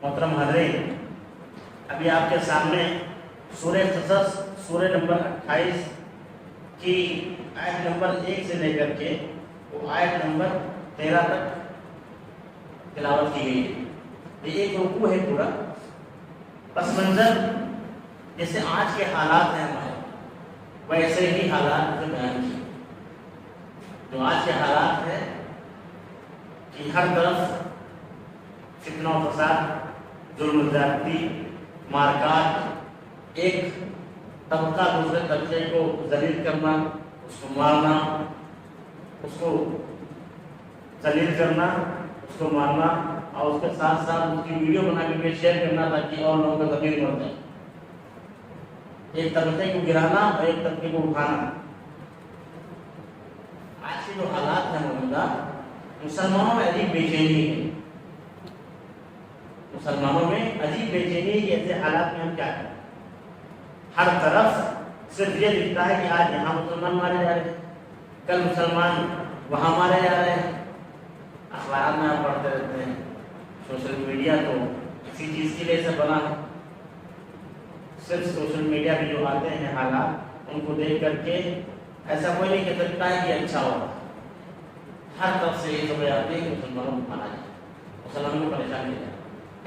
محترم حاضرین، ابھی آپ کے سامنے سورہ قصص سورہ نمبر 28 کی آیت نمبر 1 سے لے کر کے وہ آیت نمبر 13 تک تلاوت کی گئی ہے۔ یہ ایک رکوع ہے پورا، پس منظر جیسے آج کے حالات ہیں ہمارے، ویسے ہی حالات کو بیان کیے۔ جو آج کے حالات ہیں کہ ہر طرف فتنہ و فساد، ظلم و زیادتی، مارکاٹ، ایک طبقہ دوسرے طبقے کو ذلیل کرنا، اس کو مارنا، اس کو ذلیل کرنا، اس کو مارنا، اور اس کے ساتھ ساتھ اس کی ویڈیو بنا کے شیئر کرنا تاکہ اور لوگوں کا ضمیر بڑھ جائے۔ ایک طبقے کو گرانا اور ایک طبقے کو اٹھانا۔ آج کے جو حالات ہیں موجودہ، مسلمانوں میں عجیب بے چینی ہے۔ مسلمانوں میں عجیب بے چینی ہے کہ ایسے حالات میں ہم کیا کریں۔ ہر طرف صرف یہ دکھتا ہے کہ آج یہاں مسلمان مارے جا رہے ہیں، کل مسلمان وہاں مارے جا رہے ہیں۔ اخبارات میں آپ پڑھتے رہتے ہیں، سوشل میڈیا تو کسی چیز کے لیے سے بنا ہے۔ صرف سوشل میڈیا پہ جو آتے ہیں حالات، ان کو دیکھ کر کے ایسا کوئی نہیں کہہ سکتا ہے کہ اچھا ہوگا۔ ہر طرف سے یہ خبریں آتی ہیں کہ مسلمانوں کو مارا جائے، مسلمانوں کو پریشان کیا جائے۔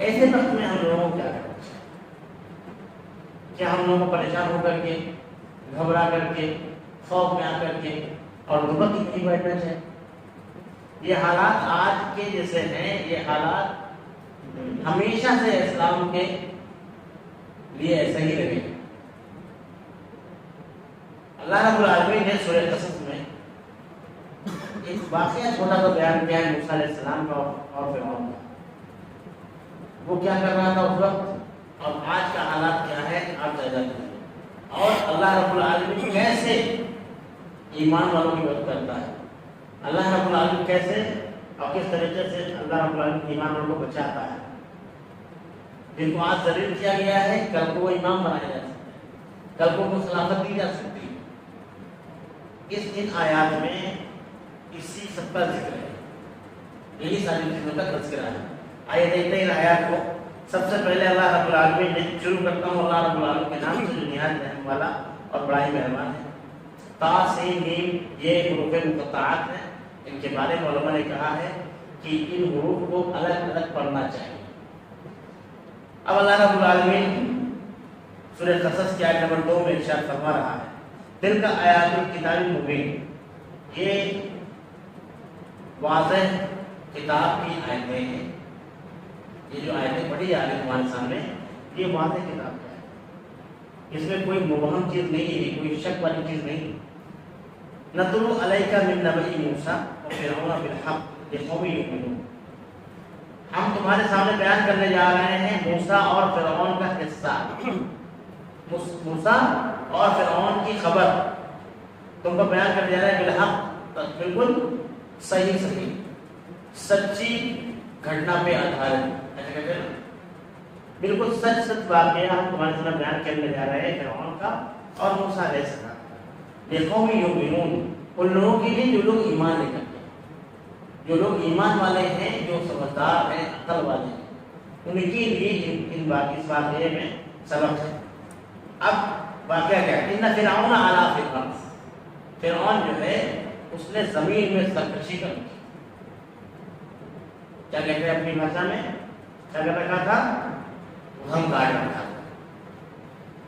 ایسے وقت میں ہم لوگوں کو کیا کرنا چاہیے؟ کیا ہم لوگوں کو پریشان ہو کر کے، گھبرا کر کے، خوف میں آ کر کے اور دبک کے نہیں بیٹھنا چاہیے؟ یہ حالات آج کے جیسے ہیں، یہ حالات ہمیشہ سے اسلام کے لیے ایسا ہی رہے۔ اللہ رب العالمین نے سورہ قصص میں ایک واقعہ چھوٹا سا بیان کیا ہے موسیٰ علیہ السلام کا اور فرعون کا۔ وہ کیا کر رہا تھا اس وقت اور آج کا حالات کیا ہے آپ جائزہ کریں، اور اللہ رب العالمین کیسے ایمان والوں کی مدد کرتا ہے۔ اللہ رب العالمین کیسے اور کس طریقے سے اللہ رب العالمین ایمان والوں کو بچاتا ہے۔ جن کو آج ذلیل کیا گیا ہے، کل کو وہ امام بنایا جا سکتا ہے، کل کو خلافت دی جا سکتی ہے۔ ان آیات میں اسی سب کا ذکر ہے، یہی ساری چیزوں کا تذکرہ ہے۔ آئیے دیکھتے ہیں آیات کو۔ سب سے پہلے اللہ رب العالمین نے شروع کرتا ہوں اللہ رب العالمین کے نام سے جو نہایت رحم والا اور بڑا ہی مہربان ہے۔ تا سین میم یہ حروف مقطعات ہیں، ان کے بارے میں علماء نے کہا ہے کہ ان حروف کو الگ الگ پڑھنا چاہیے۔ اب اللہ رب العالمین سورہ قصص کی آیت نمبر 2 میں ارشاد فرما رہا ہے، دل کا آیات الکتاب المبین، یہ واضح کتاب کی آیتیں ہیں۔ یہ جو آیتیں پڑھی جا رہی ہیں تمہارے سامنے، یہ واضح کتاب ہے، اس میں کوئی مبہم چیز نہیں ہے، کوئی شک والی چیز نہیں۔ نتلو علیک من نبأ موسیٰ وفرعون بالحق لقوم یؤمنون، ہم تمہارے سامنے بیان کرنے جا رہے ہیں موسیٰ اور فرعون کا قصہ، موسیٰ اور فرعون کی خبر تم کو بیان کرنے جا رہے ہیں بالحق، بالکل صحیح سچی گھٹنا پہ آدھارت، ایسا کہتے ہیں بالکل سچ واقعہ ہم تمہارے سامنے بیان کرنے جا رہے ہیں فرعون کا اور موسیٰ علیہ السلام کا، لقوم یؤمنون، ان لوگوں کے لیے جو لوگ ایمان لے کر، جو لوگ ایمان والے ہیں، جو سمجھدار ہیں، عقل والے ہیں، ان کے لیے اس واقعے میں سبق ہے۔ اب واقعہ کیا ہے؟ ان فرعون علا فی الارض، فرعون جو ہے اس نے زمین میں سرکشی کر دی۔ کیا کہتے ہیں اپنی بھاشا میں؟ کیا کر رکھا تھا؟ ہم کاٹ رکھا تھا۔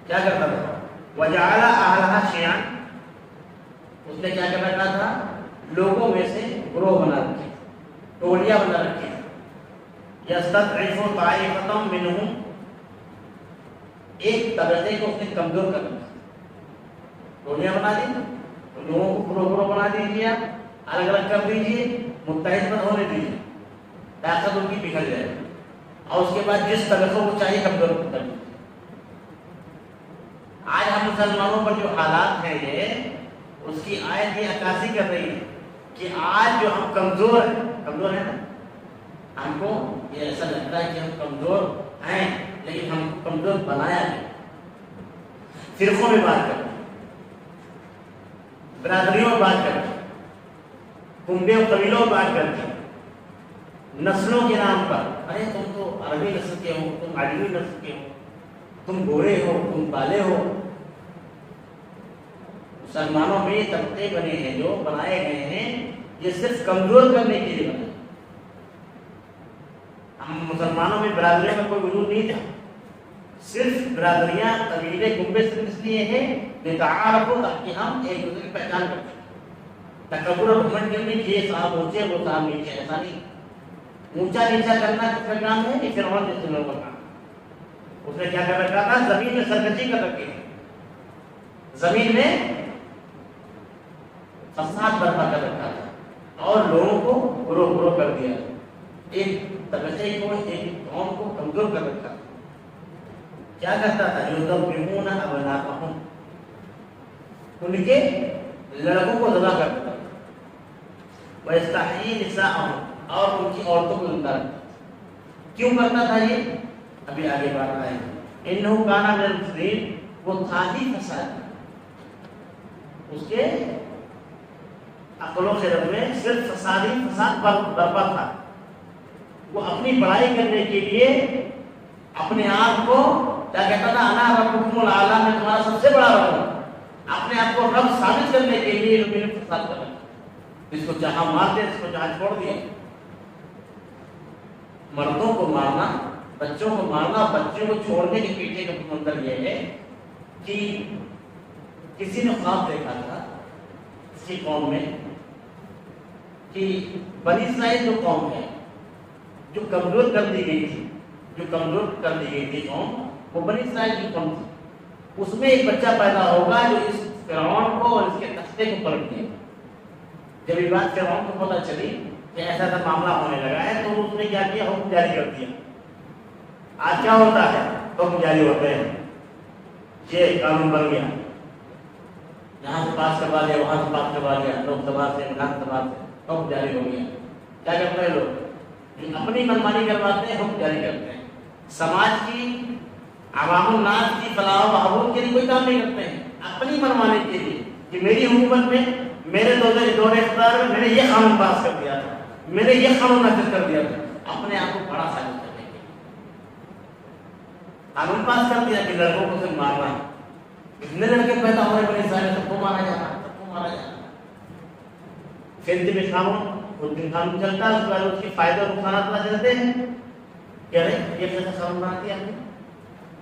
کیا کرتا تھا؟ وجعل اہلھا شیعا، اس نے کیا کر رکھا تھا؟ لوگوں میں سے گروہ بنا رکھے، ٹولیاں بنا رکھی، یستضعف طائفۃ منہم، ایک طبقے کو اس نے کمزور کر رکھا، ٹولیاں بنا دی، لوگوں کو گروہ بنا دیجیے، الگ الگ کر دیجیے، متحد مت ہونے دیجیے، طاقت ان کی بکھر جائے، اور اس کے بعد جس طبقوں کو چاہیے کمزور کر دیجیے۔ آج ہم مسلمانوں پر جو حالات ہیں، یہ اس کی آیت یہ عکاسی کر رہی ہے کہ آج جو ہم کمزور ہیں نا، ہم کو یہ ایسا لگتا ہے کہ ہم کمزور ہیں، لیکن ہم کو کمزور بنایا ہے۔ فرقوں میں بات کرتے ہیں، برادریوں میں بات کرتے ہیں، کنبے و قبیلوں میں بات کرتے ہیں، نسلوں کے نام پر، ارے تم تو عربی نسل کے ہو، تم عجمی نسل کے ہو، تم گورے ہو، تم کالے ہو. مسلمانوں میں یہ طبقے بنے ہیں جو بنائے گئے ہیں، یہ صرف کمزور کرنے کے لیے بنے. ہم مسلمانوں میں برادریوں کا کوئی وجود نہیں تھا. صرف برادریاں قبیلے گنبے صرف اس لیے ہیں لتعارف ہو، تاکہ ہم ایک دوسرے کی پہچان کر سکیں. تکبر اور گھمنڈ کے لیے یہ صاحب اونچے وہ صاحب نیچے، ایسا نہیں. اونچا نیچا کرنا کس کا کام ہے؟ یہ فرعون جیسے لوگوں کا کام. اس نے کیا کر رکھا تھا؟ زمین میں سرکشی کر رکھی ہے، زمین میں فساد برپا کر رکھا تھا اور لوگوں کو گروہ کر دیا. ایک طبقے کو، ایک قوم کو کمزور کر رکھا. کیا کرتا تھا؟ یذبحون ابناءهم، ان کے لڑکوں کو ذبح کرتا تھا. ویستحیی نساءهم، اور ان کی عورتوں کو زندہ رکھتا تھا. کیوں کرتا تھا یہ؟ ابھی آگے بات آئے گی. انه کان من المفسدین، وہ تھا ہی فساد. اس کے عقل و خرد میں صرف فساد برپا تھا. وہ اپنی بڑائی کرنے کے لیے اپنے آپ کو کیا کہتا تھا؟ انا ربکم الاعلی، میں تمہارا سب سے بڑا رب ہوں. اپنے آپ کو رب ثابت کرنے کے لیے لوگوں نے فساد کر رکھا. جس کو چاہا مار دے، اس کو چاہا چھوڑ دیا. مردوں کو مارنا، بچوں کو مارنا، بچوں کو چھوڑنے کے پیچھے کا منظر یہ ہے کہ کسی نے خواب دیکھا تھا کسی قوم میں کہ بنی اسرائیل جو قوم ہے، جو کمزور کر دی گئی تھی قوم، وہ بنی اسرائیل کی قوم تھی. اس میں ایک بچہ پیدا ہوگا جو اس فرعون کو اور اس کے تختے کو پلٹ دے. جب یہ بات فرعون کو پتہ چلی کہ ایسا ایسا معاملہ ہونے لگا ہے، تو اس نے کیا کیا؟ حکم جاری کر دیا. آج کیا ہوتا ہے؟ حکم جاری ہوتے ہیں. یہ قانون بن گیا، یہاں سے پاس کروا دیا، وہاں سے پاس کروا دیا، لوک سبھا سے، ودھان سبھا سے حکم جاری ہو گیا. کیا کرتے ہیں لوگ؟ جو اپنی منمانی کرواتے ہیں، حکم جاری کرتے ہیں. سماج کی، عوام الناس کی فلاح و بہبود کے لیے کوئی کام نہیں کرتے ہیں، اپنی منمانی کے لیے کہ میری حکومت میں، میرے دور اقتدار میں میں نے یہ قانون پاس کر دیا تھا، میں نے یہ قانون نافذ کر دیا تھا. اپنے آپ کو بڑا ثابت کرنے کے لیے قانون پاس کر دیا کہ لڑکوں کو صرف مارنا ہے. اتنے لڑکے پیدا ہو رہے بنی اسرائیل، سب کو مارا جانا، سب کو مارا جانا. پھر جب قانون چلتا ہے، اس کے بعد اس کے فائدے اور نقصانات پتہ چلتے ہیں. کیا رہے یہ کیسا قانون بنا دیا ہم نے؟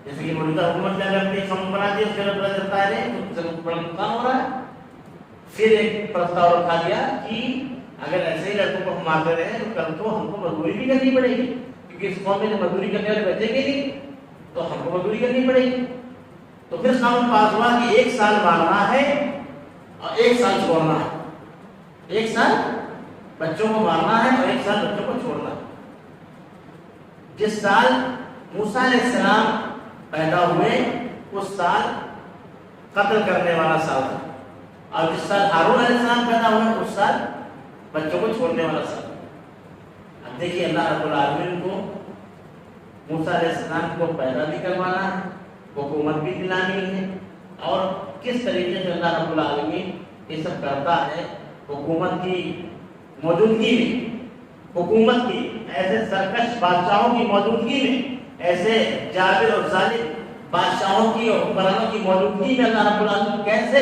جیسے کہ موجودہ حکومت کیا کرتی ہے؟ قانون بنا دیا، اس کے بعد پتہ چلتا ہے تو بڑا نقصان ہو رہا ہے. پھر ایک پرستاؤ رکھا گیا کہ اگر ایسے ہی لڑکوں کو ہم مارتے رہے تو کل تو ہم کو مزدوری بھی کرنی پڑے گی، کیونکہ اس قوم میں جو مزدوری کرنے والے بچیں گے نہیں، تو ہم کو مزدوری کرنی پڑے گی. تو پھر قانون پاس ہوا کہ 1 سال مارنا ہے اور 1 سال چھوڑنا ہے. 1 سال بچوں کو مارنا ہے اور 1 سال بچوں کو چھوڑنا ہے. جس سال موسیٰ علیہ السلام پیدا ہوئے اس سال قتل کرنے والا سال تھا، اور جس سال ہارون علیہ السلام پیدا ہوئے اس سال بچوں کو چھوڑنے والا سال. اب دیکھیے اللہ رب العالمین کو موسیٰ علیہ السلام کو پیدا بھی کروانا ہے، حکومت بھی دلانی ہے، اور کس طریقے سے اللہ رب العالمین یہ سب کرتا ہے. حکومت کی موجودگی میں، حکومت کی ایسے سرکش بادشاہوں کی موجودگی میں، ایسے جابر اور ظالم بادشاہوں کی اور حکمرانوں کی موجودگی میں اللہ رب العالمین کیسے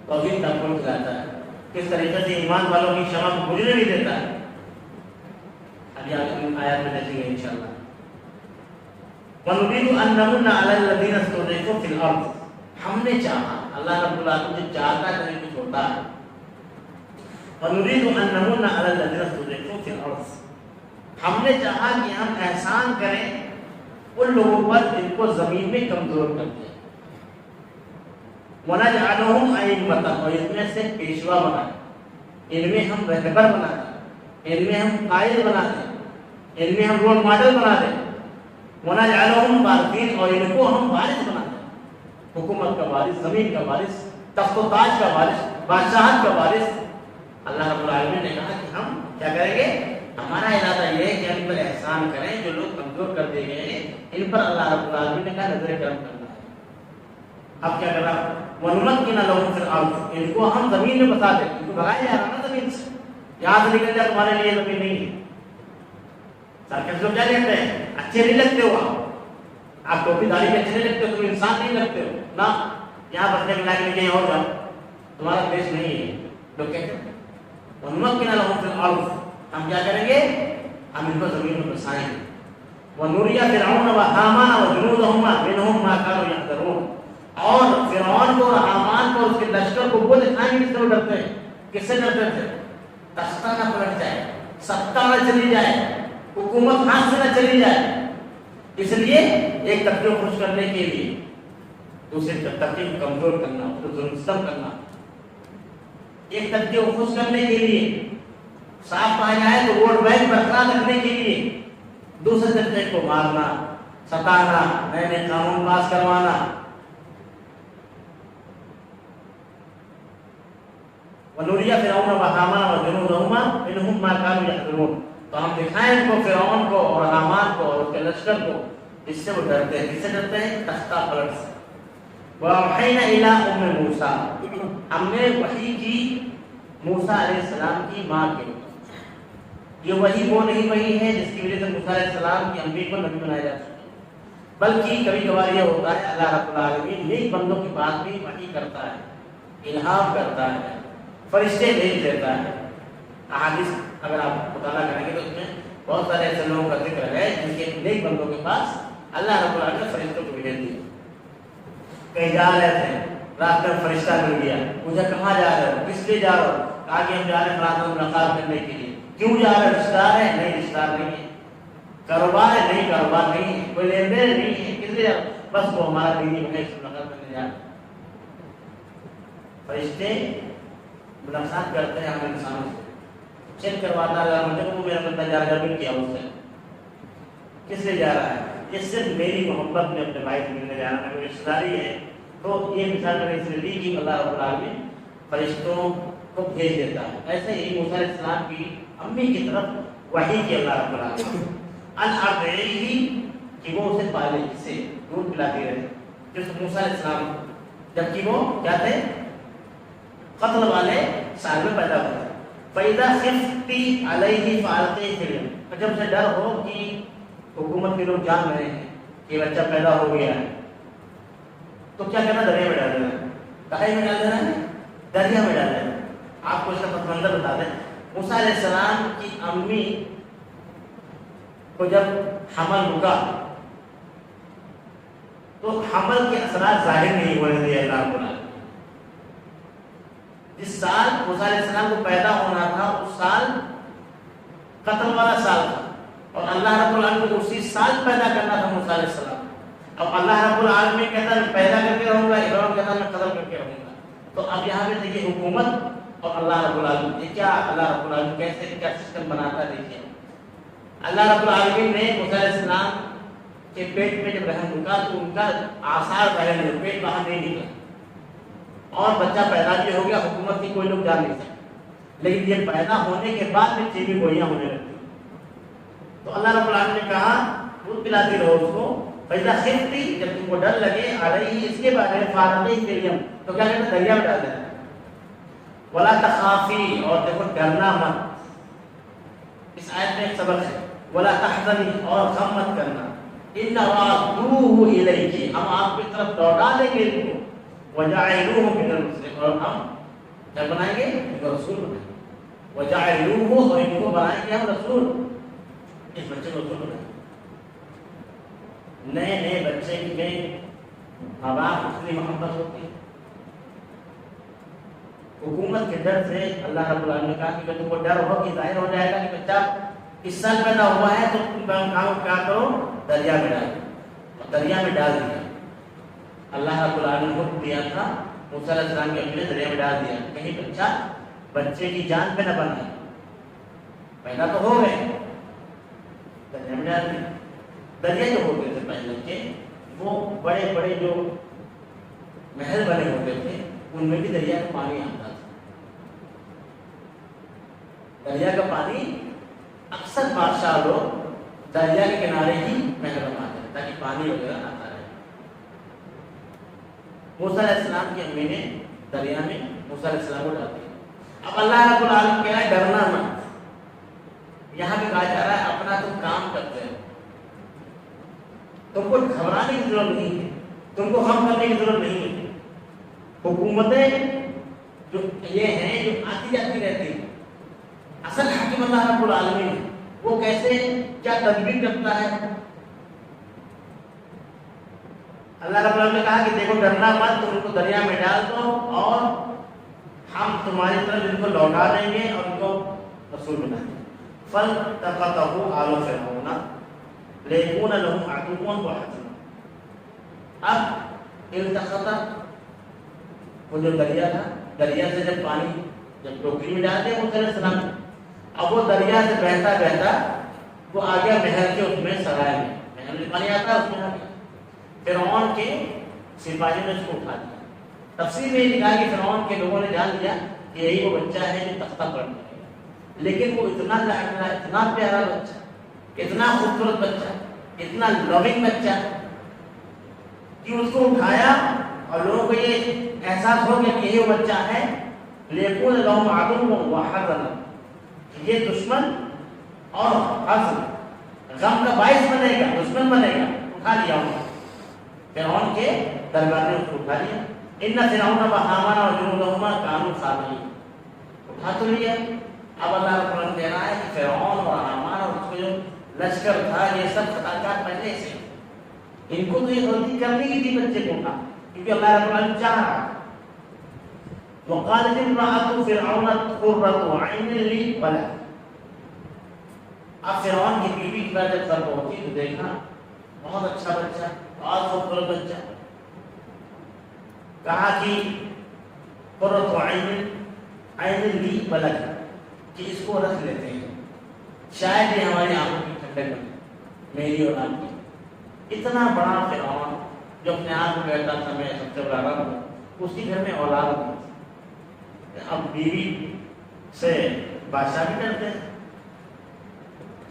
توحید کا پھول کھلاتا ہے، کس طریقے سے ایمان والوں کی شمع کو بجھنے نہیں دیتا ہے. ابھی آیات میں دیکھیں گے انشاءاللہ. وَنُرِيدُ أَن نَّمُنَّ عَلَى الَّذِينَ اسْتُضْعِفُوا فِي الْأَرْضِ، ہم نے چاہا، اللہ رب العالمین جو چاہتا ہے تو کچھ ہوتا ہے. وَنُرِيدُ أَن نَّمُنَّ عَلَى الَّذِينَ اسْتُضْعِفُوا فِي الْأَرْضِ، ہم نے چاہا کہ ہم احسان کریں ان لوگوں پر جن کو زمین میں کمزور کر دیں. وَنَجْعَلُهُمْ أَئِمَّةً، اور اس میں سے پیشوا بنا دیں، ان میں ہم رہبر بنا دیں، ان میں ہم قائد بنا دیں، ان میں ہم رول ماڈل بنا دیں. وَنَجْعَلُهُمْ وَارِثِينَ، اور ان کو ہم وارث بنا دیں، حکومت کا وارث، زمین کا وارث، تخت و تاج کا وارث، بادشاہت کا وارث. اللہ رب العالمین نے کہا کہ ہم کیا کریں گے؟ ہمارا ارادہ یہ ہے کہ ہم پر احسان کریں، جو لوگ کمزور کر دیے گئے ہیں ان پر اللہ رب العالمین نے کہا نظر کرم کرنا ہے. اب کیا کرنا؟ وَنُمَكِّنَ لَهُمْ فِي الْأَرْضِ، ان کو ہم زمین میں بسا دیں. ان کو بھگایا جا رہا نا زمین سے، یہاں سے نکل جائے، تمہارے لیے زمین نہیں ہے. سرکس لوگ کیا کہتے ہیں اچھے نہیں لگتے ہو آپ ٹوپی داڑھی میں اچھے نہیں لگتے ہو، تم انسان نہیں لگتے ہو نا، یہاں بچنے کے لائق کہیں اور جاؤ، تمہارا دیش نہیں ہے. لوگ کہتے ہیں وَنُمَكِّنَ لَهُمْ فِي الْأَرْضِ، ہم کیا کریں گے، ہم ان کو زمین میں بسائیں گے. وَنُرِيَ فِرْعَوْنَ وَحَامَانَ وَجُنُودَهُمَا مِنْهُمْ مَا كَانُوا يَحْذَرُونَ، اور فرعون کو اور حامان کو اس کے لشکر کو وہ دکھائیں گے جس سے وہ ڈرتے ہیں. کس سے ڈرتے تھے؟ تختہ نہ پلٹ جائے، ستا نہ چلی جائے، حکومت ہاتھ سے نہ چلی جائے، اس لیے ایک طبقے کو خوش کرنے کے لیے دوسرے طبقے کو کمزور کرنا، اس کو ظلم ستم کرنا، ایک طبقے کو خوش کرنے کے لیے صاف پایا جائے تو ووٹ بینک برقرار رکھنے کے لیے دوسرے طبقے کو مارنا، ستانا، نئے نئے قانون پاس کروانا. وَنُرِيَ فِرْعَوْنَ وَحَامَانَ وَجُنُودَهُمَا مِنْهُمْ مَا كَانُوا يَحْذَرُونَ، تو ہم دکھائیں ان کو فرعون کو اور حامان کو اور اس کے لشکر کو جس سے وہ ڈرتے ہیں. کس سے ڈرتے ہیں؟ تختہ پلٹ سے. وَأَوْحَيْنَا إِلَىٰ أُمِّ مُوسَىٰ، ہم نے وحی کی موسیٰ علیہ السلام کی ماں کے اوپر. یہ وحی وہ نہیں وحی ہے جس کی وجہ سے موسیٰ علیہ السلام کی امی کو نبی بنایا جا سکے، بلکہ کبھی کبھار یہ ہوتا ہے اللہ رب العالمین نیک بندوں کے پاس بھی وحی کرتا ہے، الہام کرتا ہے، فرشتے بھیج دیتا ہے. احادیث اگر آپ مطالعہ کریں گے تو اس میں بہت سارے ایسے لوگوں کا ذکر ہے جن کے نیک بندوں کے پاس اللہ رب العالمین نے فرشتوں کو بھیج دیا. کہیں جا رہے تھے، راستے میں فرشتہ مل گیا، مجھے کہاں جا رہے ہو، کس لیے جا رہے ہو، کہا کہ ہم جا رہے ہیں فلاں سے ملاقات کرنے کے لیے. کیوں جا رہے ہیں؟ رشتہ دار ہے؟ نہیں رشتہ دار نہیں ہے. کاروبار ہے؟ نہیں کاروبار نہیں ہے. کوئی لین دین نہیں ہے. کس لیے؟ بس وہ ہمارا دینی بھائی سے ملاقات کرنے جا رہے ہیں. فرشتے ملاقات کرتے ہیں ہم انسانوں سے، چیک کرواتا ہے مجھے وہ میرا بندہ جا رہا ہے، مل کیا اس سے، کس لیے جا رہا ہے؟ یہ صرف میری محبت میں اپنے بھائی سے ملنے جا رہا ہے، میری رشتہ داری ہے. تو یہ مثال میں نے اس لیے دی کہ اللہ رب العالمین فرشتوں کو بھیج دیتا ہے. ایسے ہی موسیٰ علیہ السلام کی امی کی طرف وحی کی اللہ رب العالمین ان ارضعیہ کہ وہ اسے پالے، جسے دودھ پلاتی رہے. جس موسیٰ علیہ السلام جبکہ وہ کیا تھے؟ قتل والے سال میں پیدا ہوئے. فَإِذَا خِفْتِ عَلَيْهِ فَأَلْقِيهِ فِي الْيَمِّ، جب سے ڈر ہو کہ حکومت کے لوگ جان رہے ہیں کہ بچہ پیدا ہو گیا ہے تو کیا کرنا؟ دریا میں ڈال دینا. کہاں میں ڈال دینا ہے؟ دریا میں ڈال دینا. آپ کو اس کا پس منظر بتا دیں. موسیٰ علیہ السلام کی امی کو جب حمل رکا تو حمل کے اثرات ظاہر نہیں ہونے دیے اللہ رب العالمین. جس سال موسیٰ علیہ السلام کو پیدا ہونا تھا اس سال قتل والا سال تھا، اور اللہ رب العالمین کو اسی سال پیدا کرنا تھا موسیٰ علیہ السلام. اب اللہ رب العالمین کہتا ہے میں پیدا کر کے رہوں گا، ابراہیم کہتا ہے میں قتل کر کے رہوں گا. تو اب یہاں پہ دیکھیے حکومت اور اللہ رب العالمین، یہ کیا اللہ رب العالمین کیسے کیا سسٹم بناتا ہے. دیکھیے اللہ رب العالمین نے موسیٰ علیہ السلام کے پیٹ میں جب رحم رکا تو ان کا آثار ظاہر نہیں، پیٹ باہر نہیں نکلا اور بچہ پیدا بھی ہو گیا. حکومت کی کوئی لوگ جان نہیں سکتے، لیکن یہ پیدا ہونے کے بعد میں چیزیں گوئیاں ہونے لگتی. تو اللہ رب العالمین نے کہا دودھ پلاتی رہو اس کو. فَإِذَا خِفْتِ، جب تم کو ڈر لگے، عَلَيْهِ اس کے بارے میں فَأَلْقِيهِ فِي الْيَمِّ، تو کیا کہتے ہیں؟ دریا میں ڈال دینا. وَلَا تَخَافِي، اور دیکھو ڈرنا مت. اس آیت میں ایک سبق ہے. وَلَا تَحْزَنِي، اور غم مت کرنا. إِنَّ رَادُّوهُ إِلَيْكِ، ہم آپ کی طرف لوٹا دیں گے ان کو. وَجَعَلُوهُ مِنَ الْمُسْلِمِينَ، اور ہم کیا بنائیں گے؟ ان کو رسول بنائیں گے. وَجَعَلُوهُ، اور ان کو بنائیں گے ہم رسول. اس بچے کو رسول بنائیں گے. نئے نئے بچے میں ماں باپ اتنی محبت ہوتی ہے. حکومت کے ڈر سے اللہ رب العالمین نے کہا کہ تم کو ڈر ہو کہ ظاہر ہو جائے گا کہ بچہ اس سال پیدا ہوا ہے تو تم کام کیا کرو؟ دریا میں ڈال. اور دریا میں ڈال دیا. اللہ رب العالمین کو دیا تھا موسیٰ علیہ السلام کے امی نے دریا میں ڈال دیا. کہیں بچے کی جان پہ نہ بنا. پیدا تو ہو گئے، دریا میں ڈال دیا. دریا جو ہوتے تھے پہلے کے وہ بڑے بڑے جو محل بنے ہوتے تھے ان میں بھی دریا کا پانی آتا تھا. دریا کا پانی اکثر بادشاہ لوگ دریا کے کنارے ہی محل بناتے ہیں تاکہ پانی وغیرہ آتا رہے. موسیٰ علیہ السلام کی امی نے دریا میں موسیٰ علیہ السلام کو ڈال دیا. اب اللہ رب العالمین کہہ رہا ہے ڈرنا مت. یہاں بھی کہا جا رہا ہے اپنا تم کام کرتے ہو، تم کو گھبرانے کی ضرورت نہیں ہے، تم کو غم کرنے کی ضرورت نہیں ہے۔ حکومتیں جو یہ ہیں جو آتی جاتی رہتی ہیں، اصل حکیم اللہ رب العالمین ہے، وہ کیسے کیا تدبیر کرتا ہے۔ اللہ رب العالمین نے کہا کہ دیکھو ڈرنا مت، تم ان کو دریا میں ڈال دو اور ہم تمہاری طرف ان کو لوٹا دیں گے اور ان کو رسول بنا دیں گے۔ فَالْتَقَطَهُ آلُ فِرْعَوْنَ لِيَكُونَ لَهُمْ عَدُوًّا وَحَزَنًا۔ اب التقط وہ جو دریا تھا، دریا سے جب پانی جب ٹوکری میں ڈالتے ہیں موسیٰ علیہ السلام، اب وہ دریا سے بہتا بہتا وہ آ گیا محل کے اس میں سرائے میں، محل میں پانی آتا ہے اس میں آ گیا۔ فرعون کے سپاہیوں نے اس کو اٹھا دیا۔ تفسیر میں یہ لکھا کہ فرعون کے لوگوں نے جان لیا کہ یہی وہ بچہ ہے جو تختہ پر گا، لیکن وہ اتنا لاڈلا، اتنا پیارا بچہ، اتنا خوبصورت بچہ، اتنا لونگ بچہ کہ اس کو اٹھایا اور لوگوں کو یہ احساس ہو گیا کہ یہی وہ بچہ ہے۔ لیکن لهم عدو وحزنا، یہ دشمن اور حزن غم کا باعث بنے گا، دشمن بنے گا۔ اٹھا لیا انہوں نے، فرعون کے دربار نے اس کو اٹھا لیا۔ ان فرعون وحامان وجنودهما كانوا خاطئين، اٹھا تو لیا۔ اب اللہ رب العالمین کہہ رہا ہے کہ فرعون اور حامان اور اس کا جو لشکر تھا یہ سب خطا کار پہلے سے، ان کو تو یہ غلطی کرنی ہی تھی بچے کو اٹھا، کیونکہ اللہ رب العالمین چاہ رہا ہے۔ وقالت امرأة فرعون قرة عين لي ولك، اب فرعون کی بیوی کی بات جب سر پہنچی تو دیکھا بہت اچھا بچہ، بہت خوبصورت بچہ، کہا کہ قرۃ عین لی ولک، کہ اس کو رکھ لیتے ہیں، شاید یہ ہماری آنکھوں کی ٹھنڈک بنے میری اور آپ کی۔ اتنا بڑا فرعون جو اپنے آپ میں کہتا تھا میں سب سے بڑا رب ہوں، اس کے گھر میں اولاد نہیں تھی۔ اب بیوی سے بادشاہ بھی ڈرتے ہیں،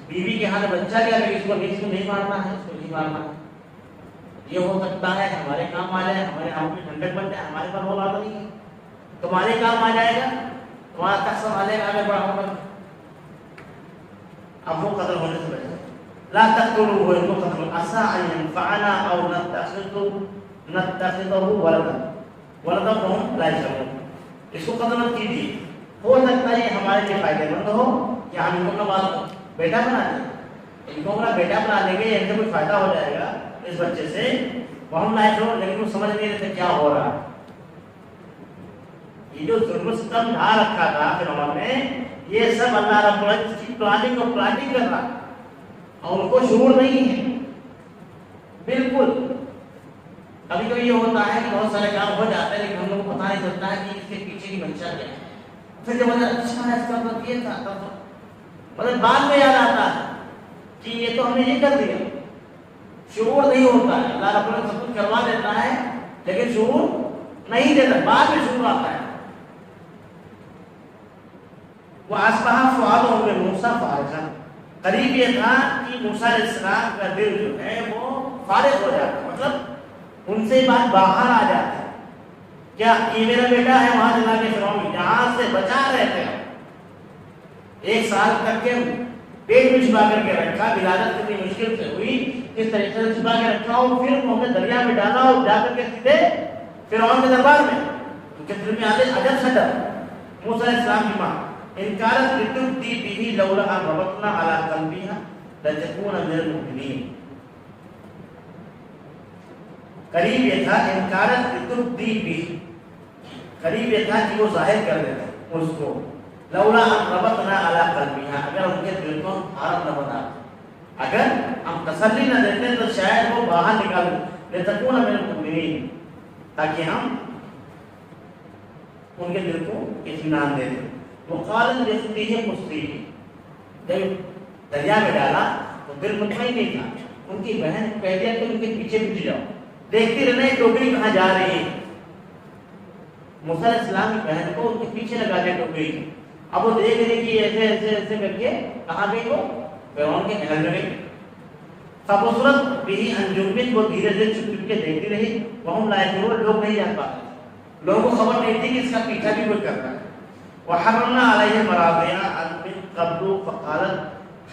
بیوی کے ہاتھ بچہ کیا کہ اس کو نہیں مارنا ہے، اس کو نہیں مارنا ہے، یہ ہو سکتا ہے ہمارے کام آ جائے، ہمارے آنکھوں میں ٹھنڈک بن جائے، ہمارے پاس اولاد نہیں ہے، تمہارے کام آ جائے گا، تمہارا تخت سنبھالے گا، آگے بڑا ہوگا۔ اب وہ قتل ہونے سے بچے، لا تقتلوه، ان کو قتل عسى ان ينفعنا او نتخذه ولدا وهم لا يشعرون، اس کو قتل مت کیجیے، ہو سکتا ہے یہ ہمارے لیے فائدہ مند ہو کہ ہم ان کو اپنا بیٹا بنا دیں، ان کو اپنا بیٹا بنا لیں گے، ان سے کوئی فائدہ ہو جائے گا اس بچے سے، وہم لا يشعرون، لیکن وہ سمجھ نہیں رہتے کیا ہو رہا ہے۔ یہ جو ظلم ستم ڈھا رکھا تھا فرعون نے، یہ سب اللہ رب العزت کی پلاننگ کر رہا ہے، اور ان کو شعور نہیں ہے بالکل۔ کبھی کبھی یہ ہوتا ہے کہ بہت سارے کام ہو جاتے ہیں لیکن ہم لوگ کو پتہ نہیں چلتا ہے کہ اس کے پیچھے کی منشا کیا ہے، پھر جب اچھا ہے اس کا مطلب یہ تھا، مطلب بعد میں یاد آتا ہے کہ یہ تو ہم نے یہ کر دیا، شعور نہیں ہوتا ہے۔ اللہ رب العزت سب کچھ کروا دیتا ہے لیکن شعور نہیں دیتا، بعد میں شعور آتا ہے۔ وَأَصْبَحَ فُؤَادُ مُوسَىٰ فَارِغًا، قریب یہ تھا کہ موسیٰ علیہ السلام کا دل جو ہے وہ فارغ ہو جاتا، مطلب ان سے بات باہر آ جاتی، کیا یہ میرا بیٹا ہے، وہاں جا کے فرعون جہاں سے بچا رہے تھے، 1 سال تک کے پیٹ میں چھپا کر کے رکھا، ولادت کتنی مشکل سے ہوئی، کس طریقے سے چھپا کے رکھا ہو، پھر انہوں نے دریا میں ڈالا اور جا کر کے سیدھے فرعون کے دربار میں، ان کے دل میں آتے عجب سا ڈر۔ موسیٰ علیہ السلام کی ماں انکارت لتبدی به لولا ان ربطنا على قلبها لتكون من المؤمنين، قریب یہ تھا انکارت لتبدی به، قریب یہ تھا کہ وہ ظاہر کر دیتے اس کو، لولا ان ربطنا على قلبها، اگر ان کے دل کو حرم نہ بنا، اگر ہم تسلی نہ دیتے تو شاید وہ باہر نکال، لتكون من المؤمنين، تاکہ ہم ان کے دل کو اطمینان دے دیں۔ وقال لأخته قصيه، جب دریا میں ڈالا تو دل مطمئن نہیں تھا، ان کی بہن کہہ دیا کہ ان کے پیچھے پیچھے جاؤ، دیکھتی رہنے ٹوکری کہاں جا رہی ہے، موسیٰ علیہ السلام کی بہن کو ان کے پیچھے لگا دیا ٹوکری، اب وہ دیکھ رہی کہ ایسے ایسے ایسے کر کے کہاں گئی، وہ فرعون کے محل میں گئی۔ فبصرت به عن جنب، وہ دھیرے سے چھپ چھپ کے دیکھتی رہی، وہم لا يشعرون، لوگ نہیں جان پاتے، لوگوں کو خبر نہیں تھی کہ اس کا پیچھا بھی کوئی کر رہا ہے۔ وحرمنا علیہ مراضع من قبل فقالت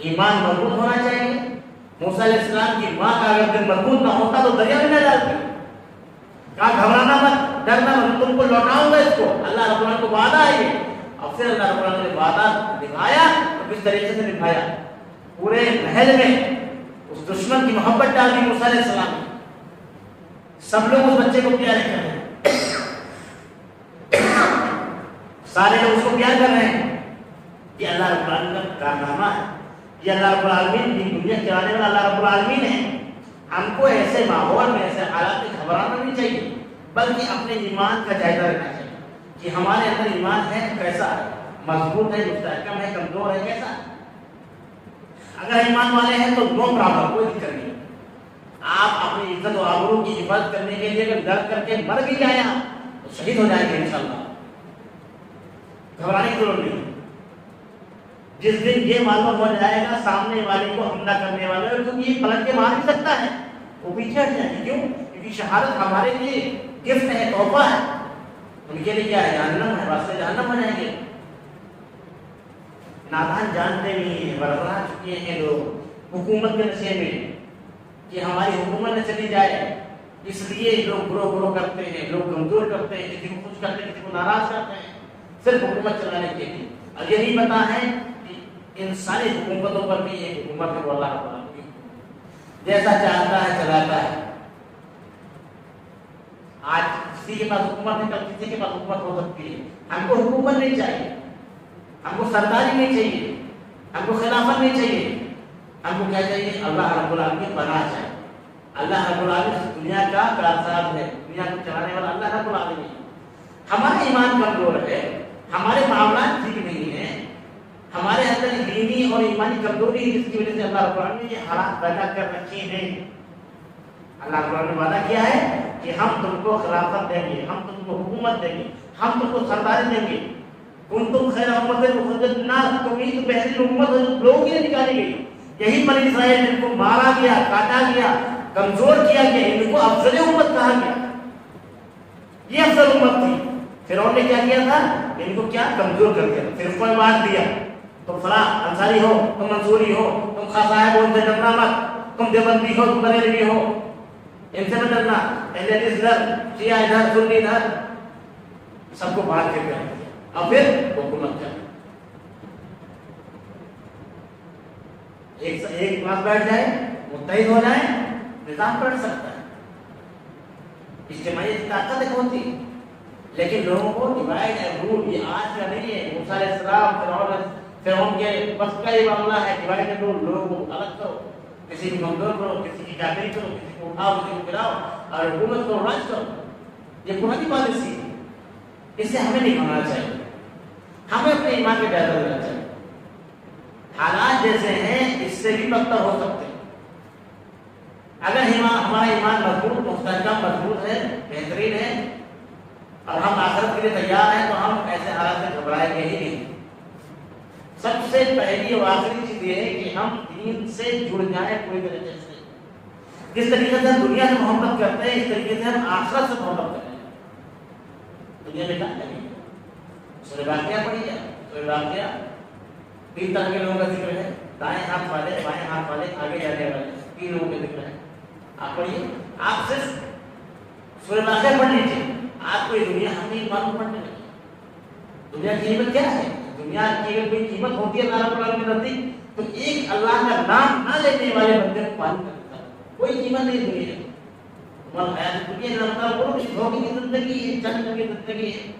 ایمان مضبوط ہونا چاہیے. موسیٰ علیہ السلام کی ماں کا اگر دل مضبوط نہ ہوتا تو دریا میں نہ ڈالتی. کہا گھبرانا مت, ڈرنا مت, تم کو لوٹاؤں گا اس کو. اللہ رب العالمین کو وعدہ ہے یہ. اور پھر اللہ رب العالمین نے وعدہ نبھایا تو کس طریقے سے نبھایا. پورے محل میں اس دشمن کی محبت ڈال دی موسیٰ علیہ السلام نے. سب لوگ اس بچے کو پیار کر رہے ہیں, سارے لوگ اس کو پیار کر رہے ہیں. یہ اللہ رب العالمین کا کارنامہ ہے. یہ اللہ رب العالمین کی دنیا چلانے والا اللہ رب العالمین ہے. ہم کو ایسے ماحول میں ایسے حالات میں گھبرانا نہیں چاہیے, بلکہ اپنے ایمان کا جائزہ رکھنا چاہیے کہ ہمارے اندر ایمان ہے کیسا ہے, مضبوط ہے, مستحکم ہے, کمزور ہے, کیسا ہے. اگر ایمان والے ہیں تو نو پرابلم, کوئی دقت نہیں. آپ اپنی عزت و آبرو کی حفاظت کرنے کے لیے اگر ڈر کر کے مر بھی جائیں تو شہید ہو جائیں گے انشاءاللہ. گھبرانے کی ضرورت نہیں. جس دن یہ معلوم ہو جائے گا سامنے والے کو حملہ کرنے والے, کیونکہ یہ پلٹ کے مار بھی سکتا ہے, وہ پیچھے ہٹ جائیں گے. کیوں؟ کیونکہ شہادت ہمارے لیے گفٹ ہے, تحفہ ہے. ان کے لیے کیا ہے؟ جہنم ہے, واسطے جہنم ہو جائیں گے. نادان جانتے بھی ہیں, بربرا چکے ہیں لوگ حکومت کے نشے میں کہ ہماری حکومت نہ چلی جائے, اس لیے لوگ گروہ کرتے ہیں, لوگ کمزور کرتے ہیں, کسی کو خوش کرتے ہیں, کسی کو ناراض کرتے ہیں, صرف حکومت چلانے کے لیے. اور یہ نہیں پتا ہے ان ساری حکومتوں پر بھی ایک حکومت ہے, وہ اللہ رب العالمین جیسا چاہتا ہے چلاتا ہے. آج کسی کے پاس حکومت ہے, کل کسی کے پاس حکومت ہو سکتی ہے. ہم کو حکومت نہیں چاہیے, ہم کو سرداری نہیں چاہیے, ہم کو خلافت نہیں چاہیے. ہم کو کیا چاہیے؟ اللہ رب العالمین کی پناہ چاہیے. اللہ رب العالمین دنیا کا کارساز ہے, دنیا کو چلانے والا اللہ رب العالمین. ہمارا ایمان کمزور ہے, ہمارے معاملات ٹھیک نہیں ہیں, ہمارے اندر دینی اور ایمانی کمزوری ہے, جس کی وجہ سے اللہ رب العالمین نے یہ حالات پیدا کر رکھے ہیں. اللہ رب العالمین نے وعدہ کیا ہے کہ ہم تم کو خلافت دیں گے, ہم تم کو حکومت دیں گے, ہم تم کو سرداری دیں گے. کنتم خیر امت اخرجت للناس, تم ہی تو بہترین امت لوگوں کے لیے نکالی گئی. یہی بنی اسرائیل جن کو مارا گیا, کاٹا گیا, کمزور کیا گیا, ان کو افضل امت کہا گیا. یہ افضل امت تھی. فرعون نے کیا کیا تھا؟ ان کو کیا کمزور کر دیا, فرقوں میں بانٹ دیا. تم فلاں انصاری ہو, تم منصوری ہو, تم خاصائب ہو, ان سے ڈرنا مت. تم دیوبندی ہو, تم بریلوی ہو, ان سے مت ڈرنا. اہل حدیث ادھر, شیعہ ادھر, سنی ادھر, سب کو بانٹ کے کر دیا. اور پھر حکومت کر ایک بات بیٹھ جائے, متحد ہو جائے, نظام پلٹ سکتا ہے. اجتماعیت کی طاقت ایک ہوتی ہے, لیکن لوگوں کو ڈیوائڈ اینڈ رول یہ آج کا نہیں ہے. موسیٰ علیہ السلام فرعون کے بس کا یہ معاملہ ہے, ڈیوائڈ اینڈ رول. لوگوں کو الگ کرو, کسی کو کمزور کرو, کسی کی کافری کرو, کسی کو اٹھاؤ, کسی کو گراؤ, اور حکومت کو راج کرو. یہ قرآن کی پالیسی ہے. اس سے ہمیں نہیں ہونا چاہیے. ہمیں اپنے ایمان کا جائزہ لینا چاہیے. حالات جیسے ہیں اس سے بھی بدتر ہو سکتے ہیں. اگر ہمارا ایمان مضبوط, مستحکم, مضبوط ہے, بہترین ہے, اور ہم آخرت کے لیے تیار ہیں, تو ہم ایسے حالات میں گھبرائیں گے ہی نہیں. سب سے پہلی اور آخری چیز یہ ہے کہ ہم دین سے جڑ جائیں پوری طریقے سے. جس طریقے سے ہم دنیا سے محبت کرتے ہیں, اس طریقے سے ہم آخرت سے محبت کرتے ہیں. دنیا میں کیا کریں گے؟ سورہ واقعہ پڑھیے. سورہ واقعہ 3 طرح کے لوگوں کا ذکر ہے, دائیں ہاتھ والے, بائیں ہاتھ والے, آگے جانے والے, 3 لوگوں کا ذکر ہے. آپ پڑھیے, آپ صرف سورہ واقعہ پڑھ لیجیے, آپ کو یہ دنیا ہمیں معلوم پڑنے لگی. دنیا کی قیمت کیا ہے؟ دنیا کی اگر کوئی قیمت ہوتی ہے اللہ رب العالمین کی نزدیک, تو ایک اللہ کا نام نہ لینے والے بندے کو معلوم کرتا ہے. کوئی قیمت نہیں دنیا ہے. تمہارا حیات دنیا اللہ تعالیٰ کو دھوکے کی زندگی ہے, چند کی زندگی ہے,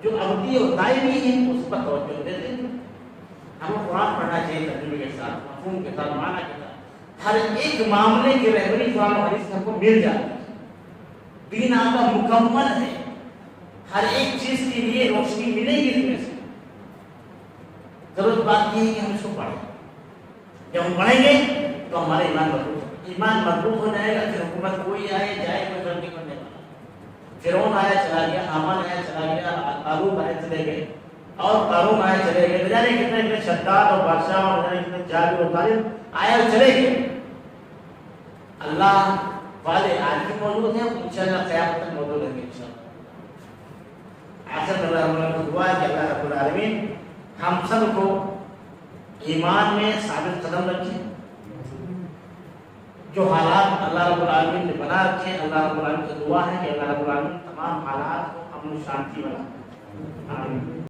جو ابدی اور دائمی ہے اس پر توجہ دیتے ہیں. ہمیں قرآن پڑھنا چاہیے ترجمے کے ساتھ, مفہوم کے ساتھ, معنی کے ساتھ. ہر ایک معاملے کی رہبری قرآن و حدیث سے ہم کو مل جاتی ہے. دین آپ کا مکمل ہے, ہر ایک چیز کے لیے روشنی ملے گی اس میں سے. ضرورت بات یہ ہے کہ ہم اس کو پڑھیں. جب ہم پڑھیں گے تو ہمارا ایمان مضبوط ہو جائے گا. پھر حکومت کوئی آئے جائے, کوئی فرق نہیں پڑنے والا. فرعون آیا چلا گیا, حامان آیا چلا گیا, طالوت آئے چلے گئے, اور قارون آئے چلے گئے. جانے کتنے شداد اور بادشاہ اور جانے کتنے جابر اور ظالم آئے اور چلے گئے. اللہ والے آج بھی موجود ہیں, انشاءاللہ قیامت تک موجود رہیں گے انشاءاللہ. آخر میں اللہ کو دعا ہے کہ اللہ رب العالمین ہم سب کو ایمان میں ثابت قدم رکھیں، جو حالات اللہ رب العالمین نے بنا رکھے ہیں، اللہ رب العالمین سے دعا ہے کہ اللہ رب العالمین تمام حالات کو امن و شانتی بنا۔ آمین۔